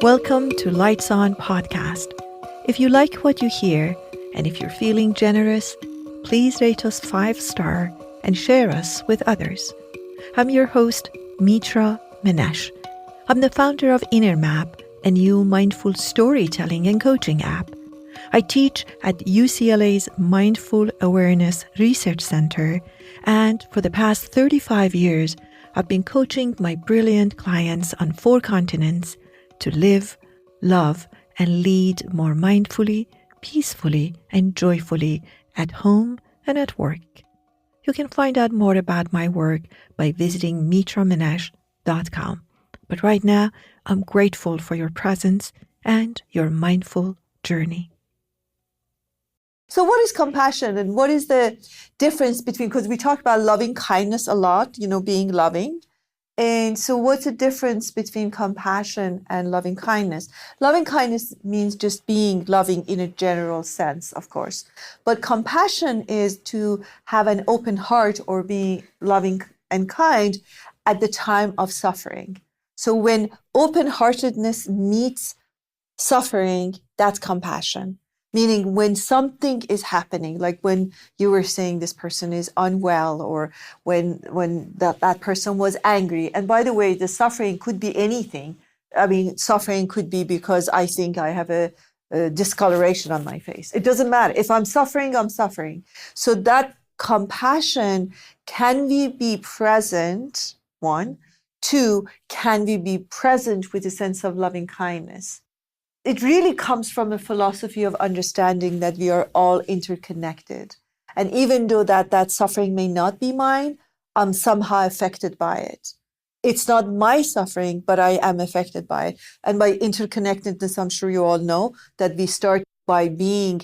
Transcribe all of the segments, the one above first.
Welcome to Lights On Podcast. If you like what you hear, and if you're feeling generous, please rate us 5-star and share us with others. I'm your host, Mitra, Manesh. I'm the founder of INNERMAP, a new mindful storytelling and coaching app. I teach at UCLA's Mindful Awareness Research Center, and for the past 35 years, I've been coaching my brilliant clients on 4 continents to live, love, and lead more mindfully, peacefully, and joyfully at home and at work. You can find out more about my work by visiting mitramanesh.com. But right now, I'm grateful for your presence and your mindful journey. So what is compassion and what is the difference between, because we talk about loving kindness a lot, being loving. And so what's the difference between compassion and loving kindness? Loving kindness means just being loving in a general sense, of course. But compassion is to have an open heart or be loving and kind at the time of suffering. So when open-heartedness meets suffering, that's compassion. Meaning when something is happening, like when you were saying this person is unwell, or when that person was angry. And by the way, the suffering could be anything. I mean, suffering could be because I think I have a discoloration on my face. It doesn't matter. If I'm suffering, I'm suffering. So that compassion, can we be present? 1. 2, can we be present with a sense of loving kindness? It really comes from a philosophy of understanding that we are all interconnected. And even though that suffering may not be mine, I'm somehow affected by it. It's not my suffering, but I am affected by it. And by interconnectedness, I'm sure you all know that we start by being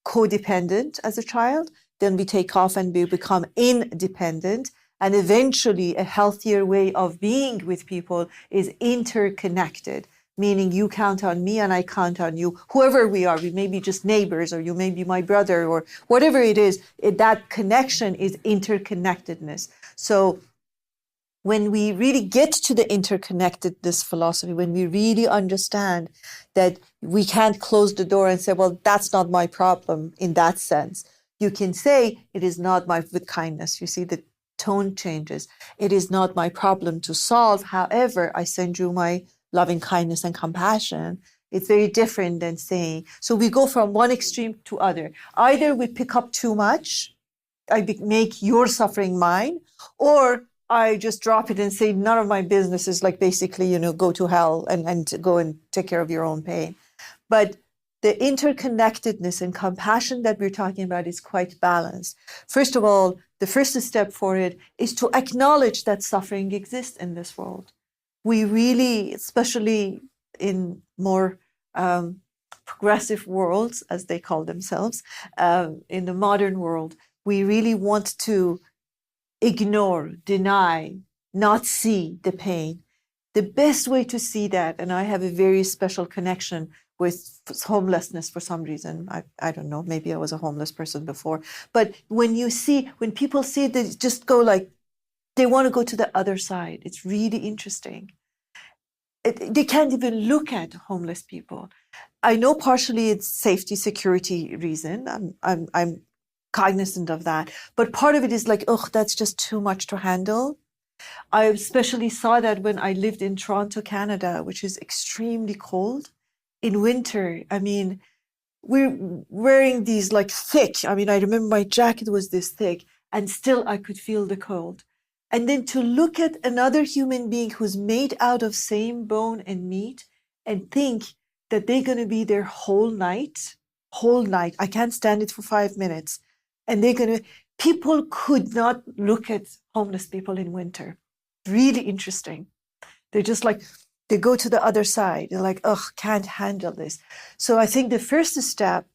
codependent as a child, then we take off and we become independent. And eventually a healthier way of being with people is interconnected. Meaning you count on me and I count on you, whoever we are. We may be just neighbors, or you may be my brother, or whatever it is. That connection is interconnectedness. So when we really get to the interconnectedness philosophy, when we really understand that we can't close the door and say, well, that's not my problem in that sense. You can say, it is not with kindness. You see, the tone changes. It is not my problem to solve. However, I send you my loving kindness and compassion. It's very different than saying, so we go from one extreme to other. Either we pick up too much, make your suffering mine, or I just drop it and say, none of my business is, like, basically, go to hell and go and take care of your own pain. But the interconnectedness and compassion that we're talking about is quite balanced. First of all, the first step for it is to acknowledge that suffering exists in this world. We really, especially in more progressive worlds, as they call themselves, in the modern world, we really want to ignore, deny, not see the pain. The best way to see that, and I have a very special connection with homelessness for some reason. I don't know, maybe I was a homeless person before. But when people see it, they just go like, they want to go to the other side. It's really interesting. They can't even look at homeless people. I know partially it's safety, security reason. I'm cognizant of that. But part of it is like, oh, that's just too much to handle. I especially saw that when I lived in Toronto, Canada, which is extremely cold. In winter, I mean, we're wearing these like thick. I mean, I remember my jacket was this thick, and still I could feel the cold. And then to look at another human being who's made out of same bone and meat and think that they're going to be there whole night. I can't stand it for 5 minutes. And people could not look at homeless people in winter. Really interesting. They're just like, they go to the other side. They're like, ugh, can't handle this. So I think the first step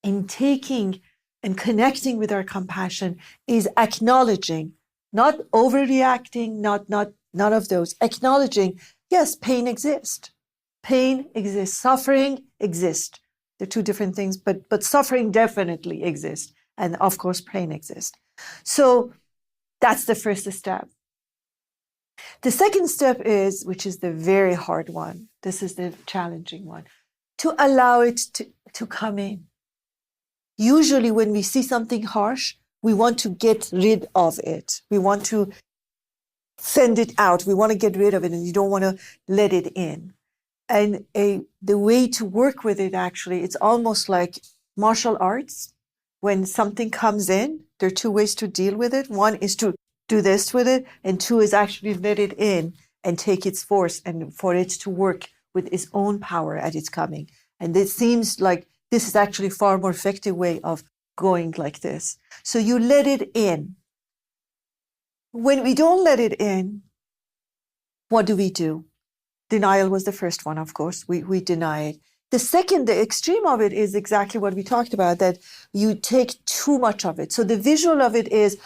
in taking and connecting with our compassion is acknowledging, not overreacting, none of those. Acknowledging, yes, pain exists. Pain exists. Suffering exists. They're 2 different things, but suffering definitely exists. And of course, pain exists. So that's the first step. The second step is, which is the very hard one, this is the challenging one, to allow it to come in. Usually when we see something harsh, we want to get rid of it. We want to send it out. We want to get rid of it, and you don't want to let it in. And the way to work with it, actually, it's almost like martial arts. When something comes in, there are two ways to deal with it. One is to do this with it, and two is actually let it in and take its force and for it to work with its own power at its coming. And it seems like this is actually a far more effective way of going like this. So you let it in. When we don't let it in, what do? Denial was the first one, of course. We deny it. The second, the extreme of it is exactly what we talked about, that you take too much of it. So the visual of it is,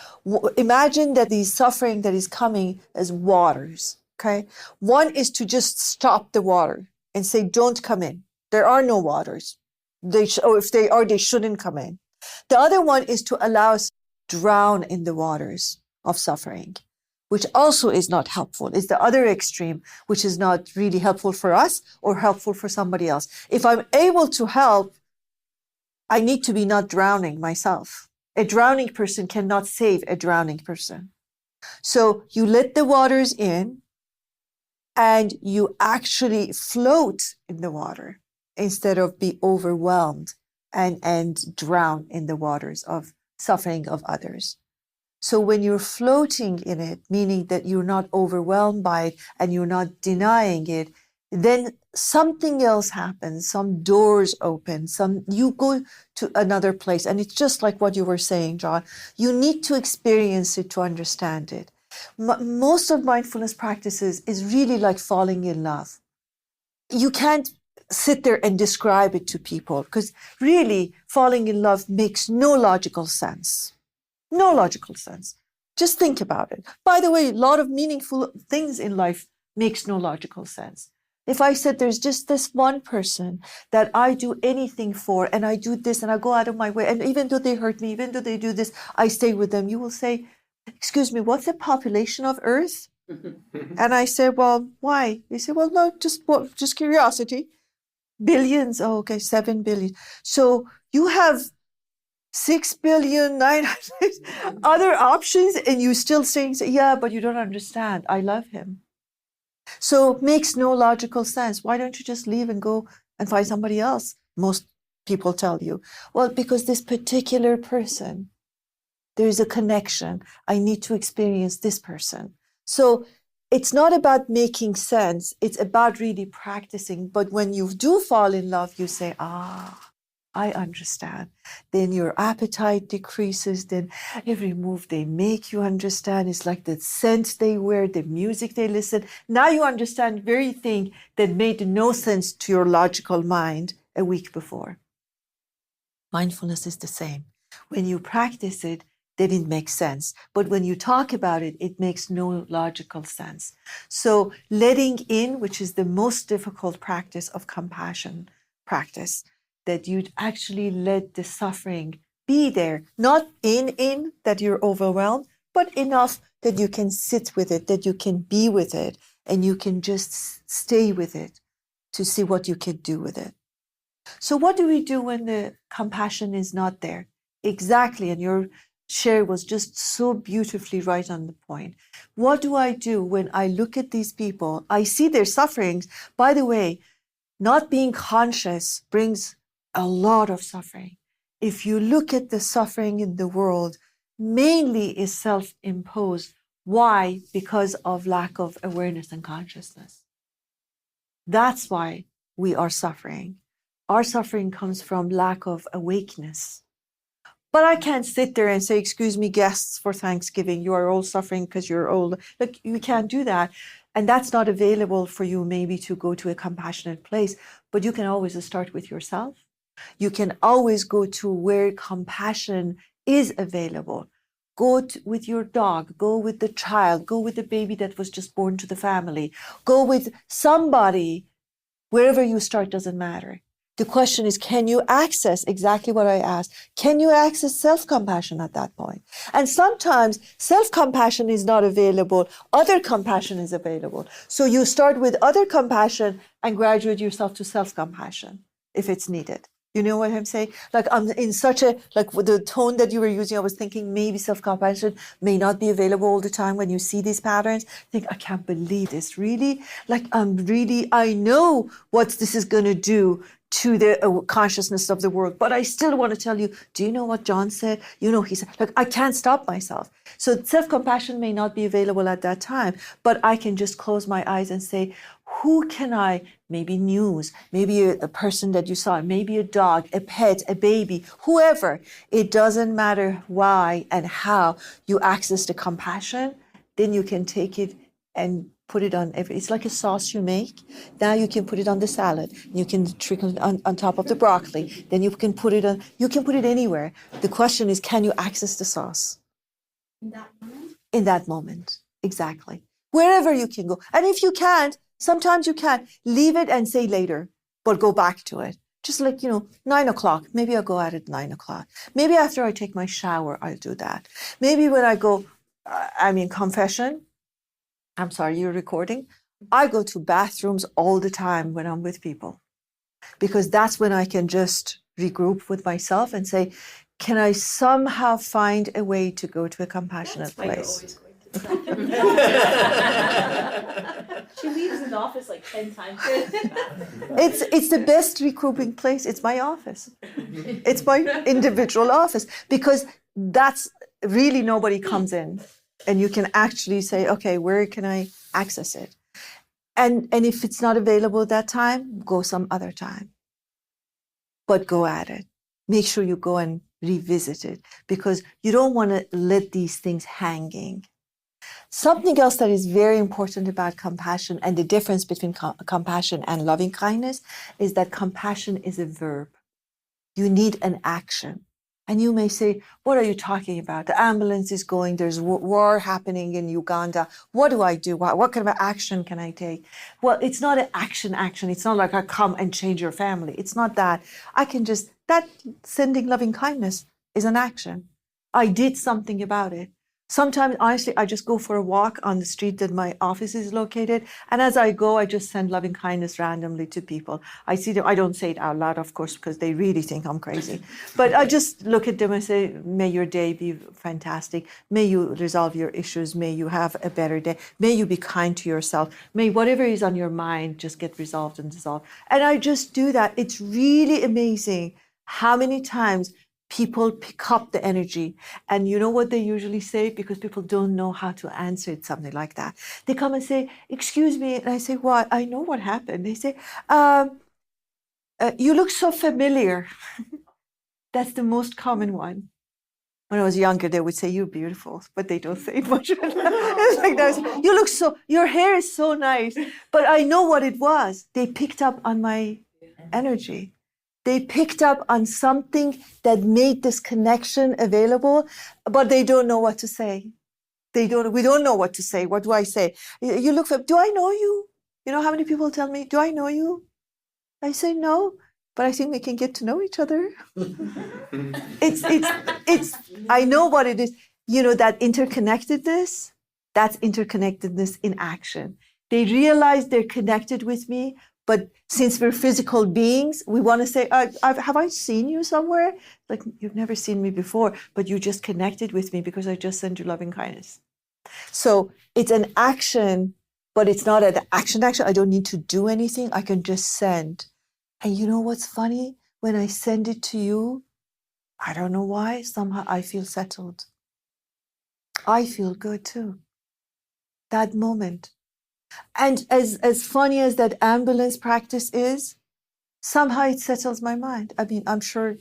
imagine that the suffering that is coming as waters, okay? One is to just stop the water and say, don't come in. There are no waters. Or if they are, they shouldn't come in. The other one is to allow us to drown in the waters of suffering, which also is not helpful. It's the other extreme, which is not really helpful for us or helpful for somebody else. If I'm able to help, I need to be not drowning myself. A drowning person cannot save a drowning person. So you let the waters in and you actually float in the water instead of be overwhelmed and drown in the waters of suffering of others. So when you're floating in it, meaning that you're not overwhelmed by it and you're not denying it, then something else happens. Some doors open, you go to another place. And it's just like what you were saying, John. You need to experience it to understand it. Most of mindfulness practices is really like falling in love. You can't sit there and describe it to people because really falling in love makes no logical sense. No logical sense. Just think about it. By the way, a lot of meaningful things in life makes no logical sense. If I said there's just this one person that I do anything for and I do this and I go out of my way, and even though they hurt me, even though they do this, I stay with them, you will say, excuse me, what's the population of Earth? And I say, well, why? They say, well, no, just curiosity. Billions. Oh, okay, 7 billion. So you have 6,900,000,000 other options, and you still saying, yeah, but you don't understand. I love him. So it makes no logical sense. Why don't you just leave and go and find somebody else? Most people tell you, well, because this particular person, there is a connection. I need to experience this person. So it's not about making sense. It's about really practicing. But when you do fall in love, you say, I understand. Then your appetite decreases. Then every move they make, you understand. It's like the scent they wear, the music they listen. Now you understand the very thing that made no sense to your logical mind a week before. Mindfulness is the same. When you practice it, then it makes sense. But when you talk about it, it makes no logical sense. So letting in, which is the most difficult practice of compassion practice, that you'd actually let the suffering be there, not in that you're overwhelmed, but enough that you can sit with it, that you can be with it, and you can just stay with it to see what you can do with it. So what do we do when the compassion is not there? Exactly, and your share was just so beautifully right on the point. What do I do when I look at these people? I see their sufferings. By the way, not being conscious brings a lot of suffering. If you look at the suffering in the world, mainly is self-imposed. Why? Because of lack of awareness and consciousness. That's why we are suffering. Our suffering comes from lack of awakeness. But I can't sit there and say, excuse me, guests for Thanksgiving, you are all suffering because you're old. Look, you can't do that. And that's not available for you maybe to go to a compassionate place, but you can always start with yourself. You can always go to where compassion is available. Go with your dog, go with the child, go with the baby that was just born to the family. Go with somebody, wherever you start doesn't matter. The question is, can you access exactly what I asked? Can you access self-compassion at that point? And sometimes self-compassion is not available. Other compassion is available. So you start with other compassion and graduate yourself to self-compassion if it's needed. You know what I'm saying? Like I'm in such a, like with the tone that you were using, I was thinking maybe self-compassion may not be available all the time when you see these patterns. Think, I can't believe this, really? Like I know what this is going to do to the consciousness of the world. But I still want to tell you, do you know what John said? You know, he said, like, I can't stop myself. So self-compassion may not be available at that time, but I can just close my eyes and say, who can I, maybe news, maybe a person that you saw, maybe a dog, a pet, a baby, whoever. It doesn't matter why and how you access the compassion, then you can take it and put it on every, it's like a sauce you make. Now you can put it on the salad. You can trickle it on top of the broccoli. Then you can put it on, you can put it anywhere. The question is, can you access the sauce? In that moment? In that moment, exactly. Wherever you can go. And if you can't, sometimes you can't, leave it and say later, but go back to it. Just like, 9 o'clock, maybe I'll go out at 9 o'clock. Maybe after I take my shower, I'll do that. Maybe when I go, confession, I'm sorry, you're recording. I go to bathrooms all the time when I'm with people, because that's when I can just regroup with myself and say, can I somehow find a way to go to a compassionate place? That's why you're always going to She leaves the office like 10 times. It's the best regrouping place. It's my office. It's my individual office, because that's really nobody comes in. And you can actually say, okay, where can I access it? And if it's not available at that time, go some other time. But go at it. Make sure you go and revisit it, because you don't want to let these things hanging. Something else that is very important about compassion, and the difference between compassion and loving kindness, is that compassion is a verb. You need an action. And you may say, what are you talking about? The ambulance is going, there's war happening in Uganda. What do I do? What kind of action can I take? Well, it's not an action. It's not like I come and change your family. It's not that. That sending loving kindness is an action. I did something about it. Sometimes, honestly, I just go for a walk on the street that my office is located. And as I go, I just send loving kindness randomly to people. I see them. I don't say it out loud, of course, because they really think I'm crazy. But I just look at them and say, may your day be fantastic. May you resolve your issues. May you have a better day. May you be kind to yourself. May whatever is on your mind just get resolved and dissolved. And I just do that. It's really amazing how many times people pick up the energy. And you know what they usually say? Because people don't know how to answer it, something like that. They come and say, excuse me. And I say, what? I know what happened. They say, you look so familiar. That's the most common one. When I was younger, they would say, you're beautiful, but they don't say it much. It's like that. Your hair is so nice. But I know what it was. They picked up on my energy. They picked up on something that made this connection available, but they don't know what to say. We don't know what to say. What do I say? You look for, do I know you? You know how many people tell me, do I know you? I say no, but I think we can get to know each other. I know what it is. That interconnectedness, that's interconnectedness in action. They realize they're connected with me, but since we're physical beings, we want to say, have I seen you somewhere? Like, you've never seen me before, but you just connected with me because I just sent you loving kindness. So it's an action, but it's not an action. I don't need to do anything. I can just send. And you know what's funny? When I send it to you, I don't know why, somehow I feel settled. I feel good too. That moment. And as funny as that ambulance practice is, somehow it settles my mind. I mean, I'm sure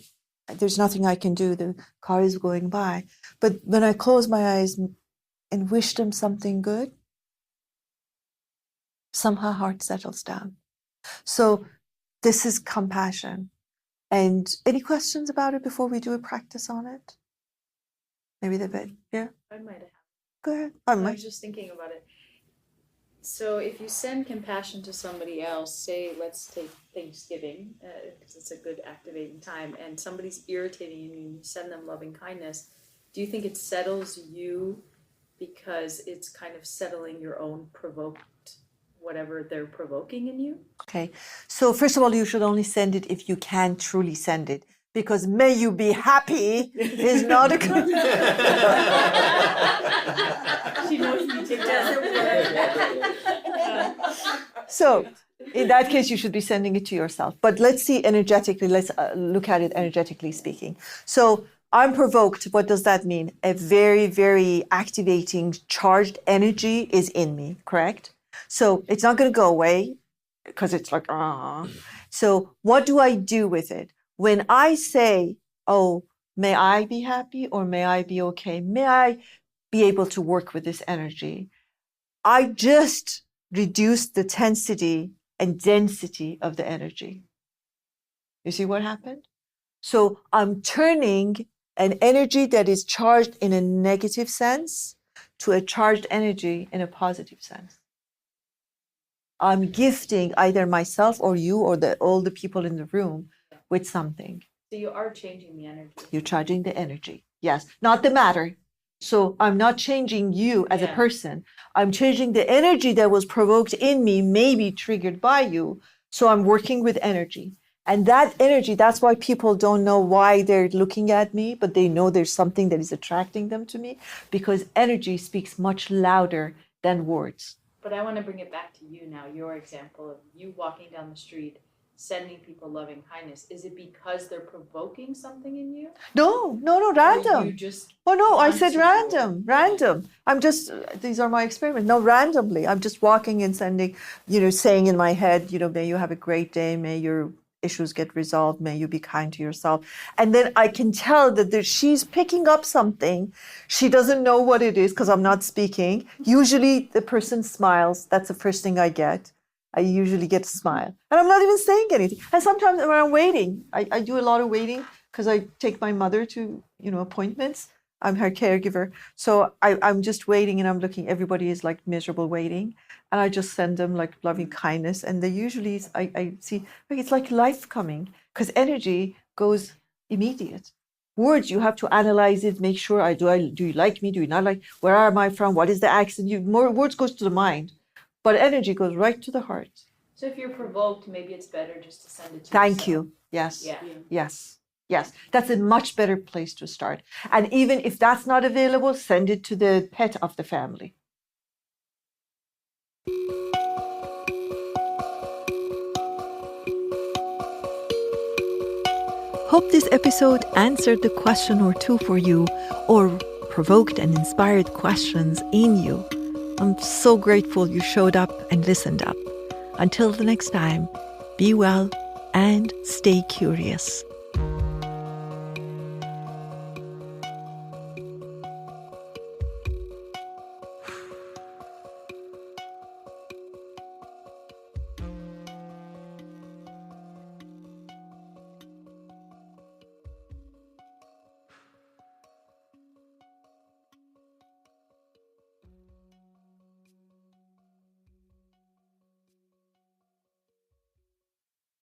there's nothing I can do. The car is going by. But when I close my eyes and wish them something good, somehow heart settles down. So this is compassion. And any questions about it before we do a practice on it? Maybe the bit, yeah? I might have. Go ahead. I was just thinking about it. So if you send compassion to somebody else, say let's take Thanksgiving, because it's a good activating time, and somebody's irritating you and you send them loving kindness, do you think it settles you because it's kind of settling your own provoked, whatever they're provoking in you? Okay. So first of all, you should only send it if you can truly send it. Because may you be happy is not a good. She knows me too well. So in that case, you should be sending it to yourself. But let's see energetically, let's look at it energetically speaking. So I'm provoked. What does that mean? A very, very activating, charged energy is in me, correct? So it's not going to go away because it's like, ah. So what do I do with it? When I say, oh, may I be happy or may I be okay? May I be able to work with this energy? I just reduce the intensity and density of the energy. You see what happened? So I'm turning an energy that is charged in a negative sense to a charged energy in a positive sense. I'm gifting either myself or you or all the people in the room with something. So you are changing the energy. You're charging the energy. Yes, not the matter. So I'm not changing you as a person. I'm changing the energy that was provoked in me, maybe triggered by you. So I'm working with energy. And that energy, that's why people don't know why they're looking at me, but they know there's something that is attracting them to me, because energy speaks much louder than words. But I want to bring it back to you now, your example of you walking down the street, sending people loving kindness. Is it because they're provoking something in you? No, random. You just I said random. I'm just, these are my experiments. No, randomly. I'm just walking and sending, saying in my head, may you have a great day. May your issues get resolved. May you be kind to yourself. And then I can tell that she's picking up something. She doesn't know what it is because I'm not speaking. Usually the person smiles. That's the first thing I get. I usually get a smile. And I'm not even saying anything. And sometimes when I'm waiting, I do a lot of waiting because I take my mother to, appointments. I'm her caregiver. So I'm just waiting and I'm looking, everybody is like miserable waiting. And I just send them like loving kindness. And they usually, I see, like it's like life coming because energy goes immediate. Words, you have to analyze it, make sure, do you like me? Do you not like, where am I from? What is the accent? More words goes to the mind. But energy goes right to the heart. So if you're provoked, maybe it's better just to send it to Thank yourself. you. Yes. Yeah. Yes. That's a much better place to start. And even if that's not available, send it to the pet of the family. Hope this episode answered the question or two for you, or provoked and inspired questions in you. I'm so grateful you showed up and listened up. Until the next time, be well and stay curious.